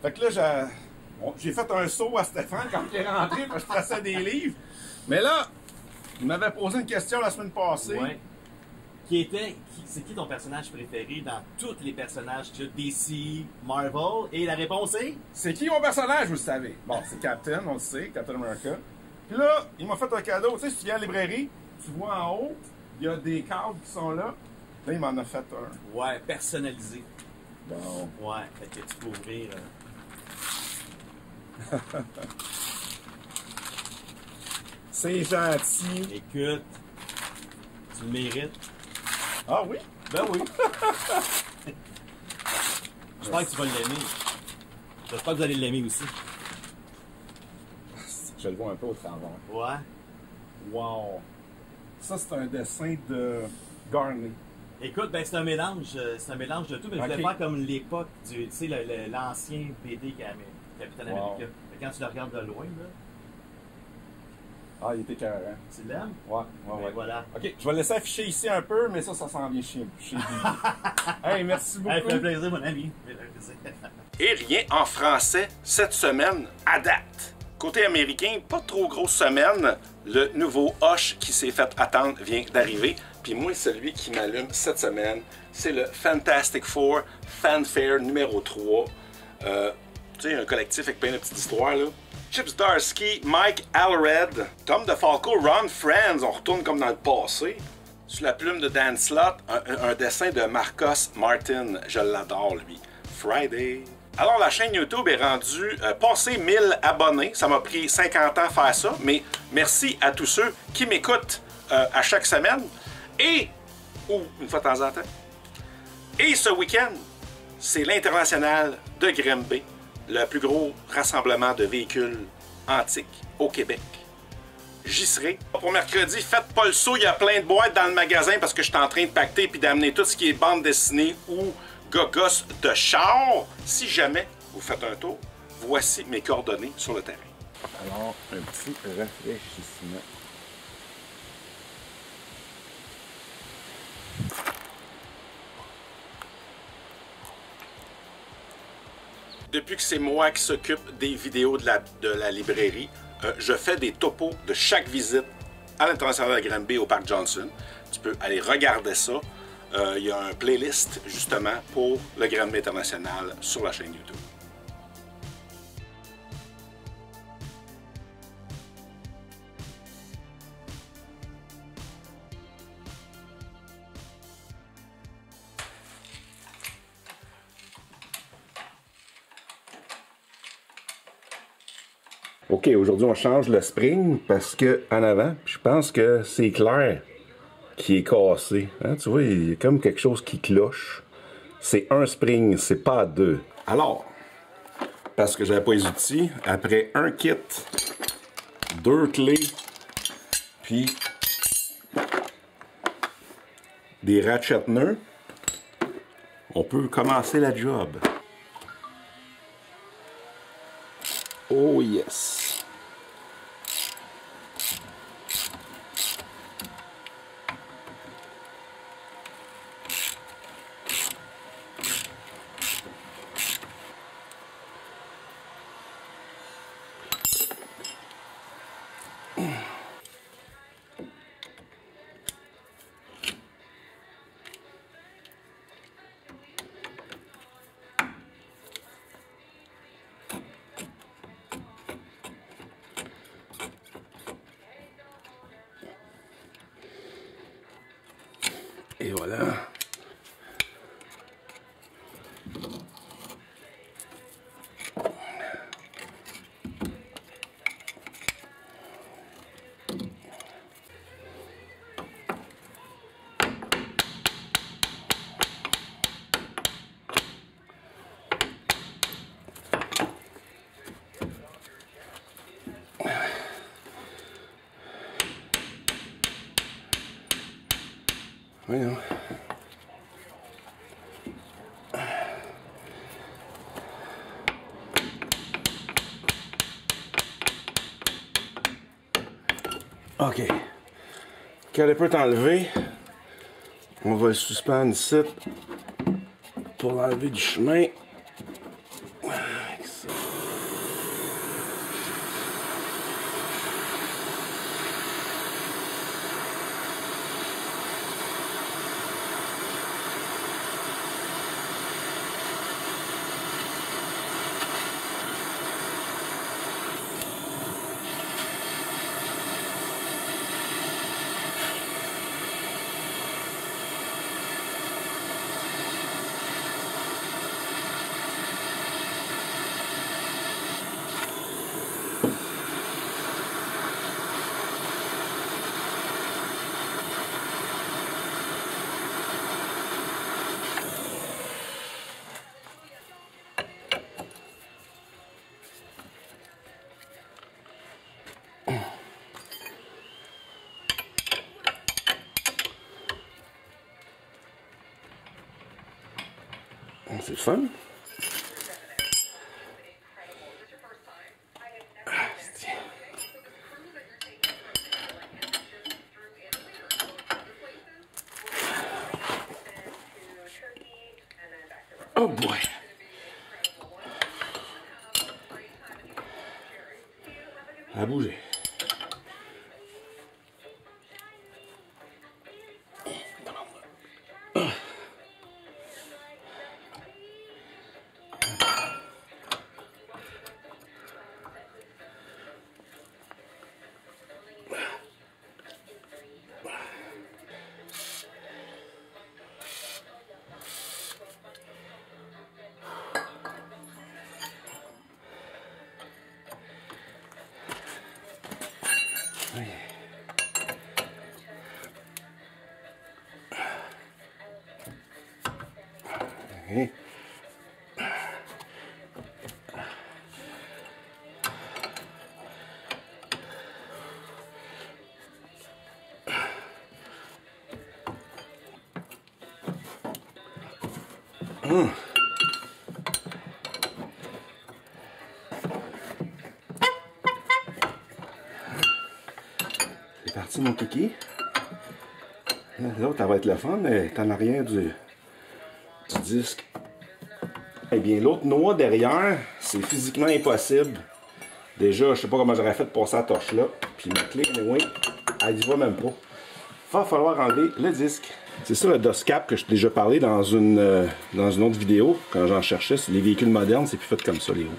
Fait que là, j'ai fait un saut à Stéphane quand il est rentré parce que je traçais des livres. Mais là, il m'avait posé une question la semaine passée. Ouais. C'est qui ton personnage préféré dans tous les personnages que DC, Marvel? Et la réponse est? C'est qui mon personnage, vous le savez? Bon, c'est Captain, on le sait, Captain America. Puis là, il m'a fait un cadeau. Tu sais, si tu viens à la librairie, tu vois en haut, il y a des cadres qui sont là. Là, il m'en a fait un. Ouais, personnalisé. Bon. Ouais, fait que tu peux ouvrir. C'est gentil. Écoute, tu le mérites. Ah oui? Ben oui. J'espère que tu vas l'aimer. J'espère que vous allez l'aimer aussi. Je le vois un peu au travers. Ouais. Wow! Ça, c'est un dessin de Garney. Écoute, ben c'est un mélange de tout, mais je voulais faire comme l'époque du, tu sais, l'ancien BD Capitaine America. Quand tu le regardes de loin, là. Ah, il était carré. Tu l'aimes? Ouais. Voilà. OK, je vais laisser afficher ici un peu, mais ça s'en vient chez Hey, merci beaucoup. Hey, fait plaisir, mon ami. Et rien en français cette semaine à date. Côté américain, pas trop grosse semaine. Le nouveau Hush qui s'est fait attendre vient d'arriver. Puis moi, celui qui m'allume cette semaine, c'est le Fantastic Four Fanfare numéro 3. Tu sais, un collectif avec plein de petites histoires, là. Chip Zdarsky, Mike Allred, Tom DeFalco, Ron Friends, on retourne comme dans le passé. Sur la plume de Dan Slott, un dessin de Marcos Martin, je l'adore lui. Friday. Alors la chaîne YouTube est rendue passé 1000 abonnés, ça m'a pris 50 ans à faire ça, mais merci à tous ceux qui m'écoutent à chaque semaine, ou une fois de temps en temps. Et ce week-end, c'est l'International de Grimby, le plus gros rassemblement de véhicules antiques au Québec. J'y serai. Pour mercredi, faites pas le saut, il y a plein de boîtes dans le magasin parce que je suis en train de pacter puis d'amener tout ce qui est bande dessinée ou gogos de char. Si jamais vous faites un tour, voici mes coordonnées sur le terrain. Alors, un petit rafraîchissement. Depuis que c'est moi qui s'occupe des vidéos de la librairie, je fais des topos de chaque visite à l'International de Granby au Parc Johnson. Tu peux aller regarder ça. Il y a un playlist justement pour le Granby International sur la chaîne YouTube. OK, aujourd'hui, on change le spring parce que en avant, je pense que c'est clair qui est cassé. Hein, tu vois, il y a comme quelque chose qui cloche. C'est un spring, c'est pas deux. Alors, parce que j'avais pas les outils, après un kit, 2 clés, puis des ratchet nœuds, on peut commencer la job. Oh yes! Et voilà. Voyons. OK. Quand elle peut t'enlever, on va le suspendre ici pour l'enlever du chemin. Avec C'est le fun. Oh boy! À bouger. Okay. C'est parti mon kiki. L'autre, ça va être le fun, mais t'en as rien du disque. Eh bien, l'autre noix derrière, c'est physiquement impossible. Déjà, je sais pas comment j'aurais fait de passer la torche là. Puis ma clé, anyway, elle y va même pas. Va falloir enlever le disque. C'est ça le DOS Cap que je t'ai déjà parlé dans une autre vidéo, quand j'en cherchais. C'est les véhicules modernes, c'est plus fait comme ça, les roues.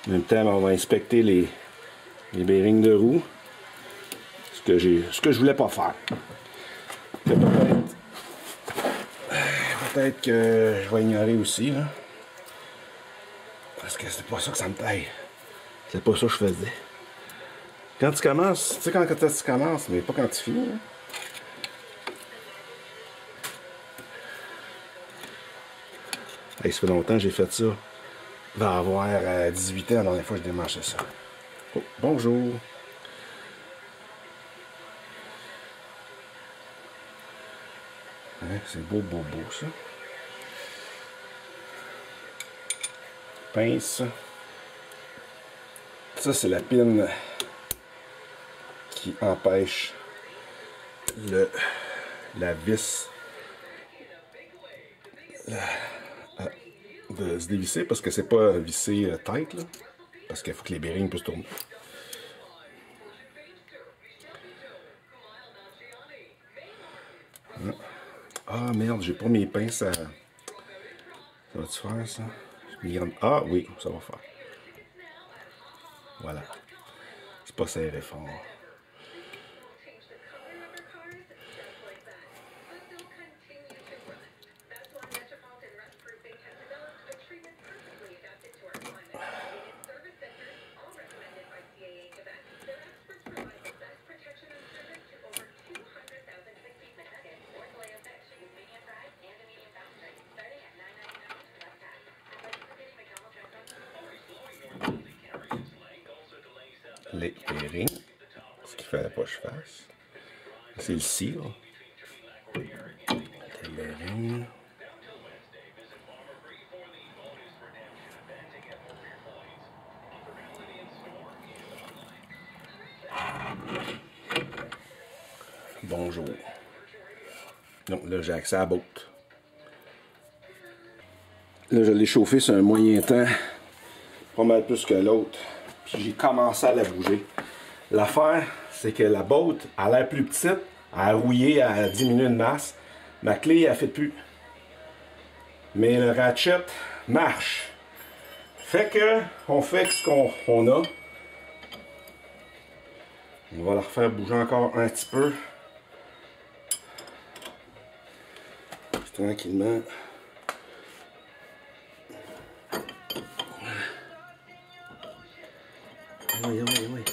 En même temps, on va inspecter les bearings de roue. Ce que je voulais pas faire. Peut-être que je vais ignorer aussi, là. Parce que c'est pas ça que ça me taille. C'est pas ça que je faisais. Quand tu commences, tu sais quand tu commences, mais pas quand tu finis. Hein? Hey, ça fait longtemps que j'ai fait ça. Je vais avoir 18 ans la dernière fois que je démarchais ça. Oh, bonjour. Hein, c'est beau, beau, beau ça. Pince. Ça, c'est la pine qui empêche la vis de se dévisser parce que c'est pas vissé tête, là, parce qu'il faut que les bearings puissent tourner. Ah merde, j'ai pas mes pinces à... Ça va-tu faire ça? Ah oui, ça va faire. Voilà. C'est pas serré fort. Les bearings, ce qu'il fallait pas que je fasse. C'est le seal. Les bearings. Bonjour. Donc là, j'ai accès à la botte. Là, je l'ai chauffé sur un moyen temps, pas mal plus que l'autre. Puis j'ai commencé à la bouger. L'affaire, c'est que la botte a l'air plus petite, à rouiller, à diminuer de masse. Ma clé, elle ne fait plus. Mais le ratchet marche. Fait que, on fait ce qu'on a. On va la refaire bouger encore un petit peu. Tranquillement. Oui.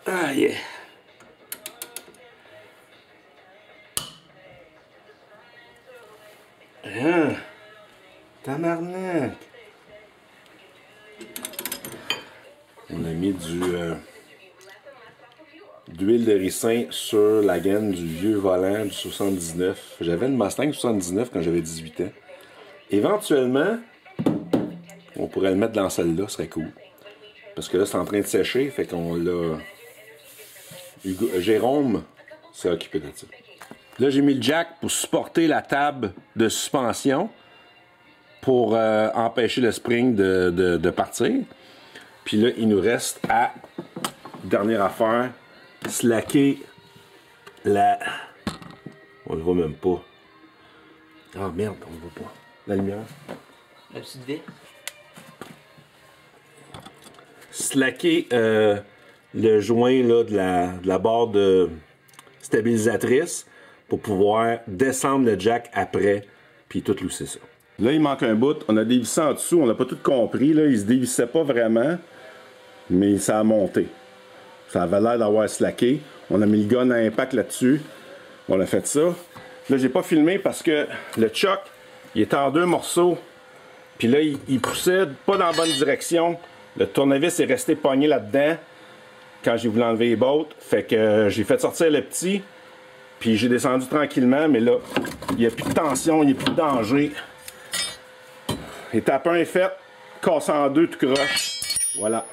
Ah yeah. Ah, tabarnak. On a mis d'huile de ricin sur la gaine du vieux volant du 79. J'avais une Mustang 79 quand j'avais 18 ans. Éventuellement, on pourrait le mettre dans celle-là, ce serait cool. Parce que là, c'est en train de sécher, fait qu'on l'a... Jérôme s'est occupé de ça. Là, j'ai mis le jack pour supporter la table de suspension pour empêcher le spring de partir. Puis là, il nous reste à, dernière affaire, slacker la... On le voit même pas. Ah merde, on le voit pas. La lumière. La petite vis. Slacker le joint là, de la barre de stabilisatrice pour pouvoir descendre le jack après, puis tout lousser ça. Là, il manque un bout. On a dévissé en dessous. On n'a pas tout compris. Là. Il se dévissait pas vraiment, mais ça a monté. Ça avait l'air d'avoir slacké. On a mis le gun à impact là-dessus. On a fait ça. Là, j'ai pas filmé parce que le choc, il était en 2 morceaux. Puis là, il poussait pas dans la bonne direction. Le tournevis est resté pogné là-dedans quand j'ai voulu enlever les bottes. Fait que j'ai fait sortir le petit. Puis j'ai descendu tranquillement. Mais là, il n'y a plus de tension, il n'y a plus de danger. Étape 1 est faite. Cassé en 2 tout croche. Voilà.